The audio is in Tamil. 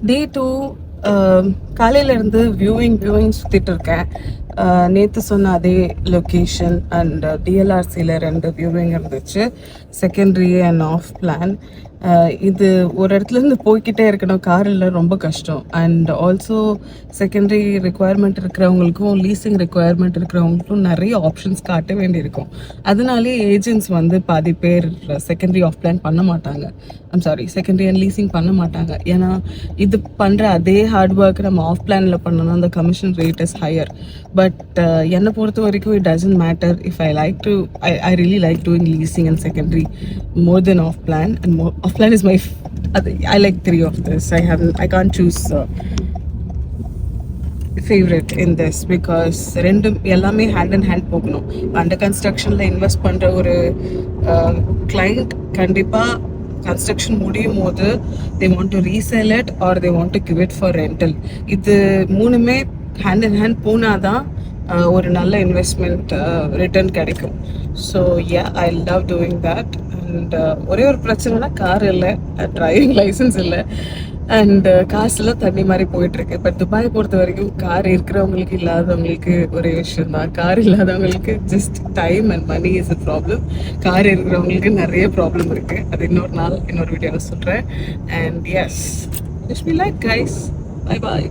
டே 2 காலையிலேருந்து வியூவிங் சுற்றிட்டு இருக்கேன். நேற்று சொன்ன அதே லொக்கேஷன் அண்ட் டிஎல்ஆர்சியில் 2 வியூவிங் இருந்துச்சு, செகண்டரி அண்ட் ஆஃப் பிளான். இது ஒரு இடத்துலேருந்து போய்கிட்டே இருக்கணும், காரில் ரொம்ப கஷ்டம். அண்ட் ஆல்சோ செகண்டரி ரெக்குவயர்மெண்ட் இருக்கிறவங்களுக்கும் லீசிங் ரெக்குவயர்மெண்ட் இருக்கிறவங்களுக்கும் நிறைய ஆப்ஷன்ஸ் காட்ட வேண்டியிருக்கும். அதனாலே ஏஜென்ட்ஸ் வந்து பாதி பேர் செகண்டரி ஆஃப் பிளான் பண்ண மாட்டாங்க. செகண்டரி அண்ட் லீசிங் பண்ண மாட்டாங்க. ஏன்னா இது பண்ணுற அதே ஹார்ட் ஒர்க் நம்ம ஆஃப் பிளானில் பண்ணோம்னா அந்த commission rate is higher. But என்னை பொறுத்த வரைக்கும் it doesn't matter. If I really like doing leasing and secondary more than off plan, and off plan is my I like 3 of this. I can't choose favorite in this because ரெண்டும் எல்லாமே ஹேண்ட் அண்ட் ஹேண்ட் போகணும். அண்டர் கன்ஸ்ட்ரக்ஷனில் இன்வெஸ்ட் பண்ணுற ஒரு கிளைண்ட் கண்டிப்பாக கன்ஸ்ட்ரக்ஷன் முடியும் போது they want to resell it or they want to give it for rental. இது மூணுமே ஹேண்ட் அண்ட் ஹேண்ட் போனாதான் ஒரு நல்ல இன்வெஸ்ட்மெண்ட் ரிட்டர்ன் கிடைக்கும். So I love doing that. And ஒரே ஒரு பிரச்சனைனா கார் இல்லை, டிரைவிங் லைசன்ஸ் இல்லை, அண்ட் காசுலாம் தண்ணி மாதிரி போயிட்டுருக்கு. பட் துபாய் பொறுத்த வரைக்கும் கார் இருக்கிறவங்களுக்கு இல்லாதவங்களுக்கு ஒரே விஷயம் தான். கார் இல்லாதவங்களுக்கு just time and money is a problem. Car இருக்கிறவங்களுக்கு நிறைய ப்ராப்ளம் இருக்குது. அது இன்னொரு நாள் இன்னொரு வீடியோவில் சொல்கிறேன். And yes, wish me like guys. Bye bye.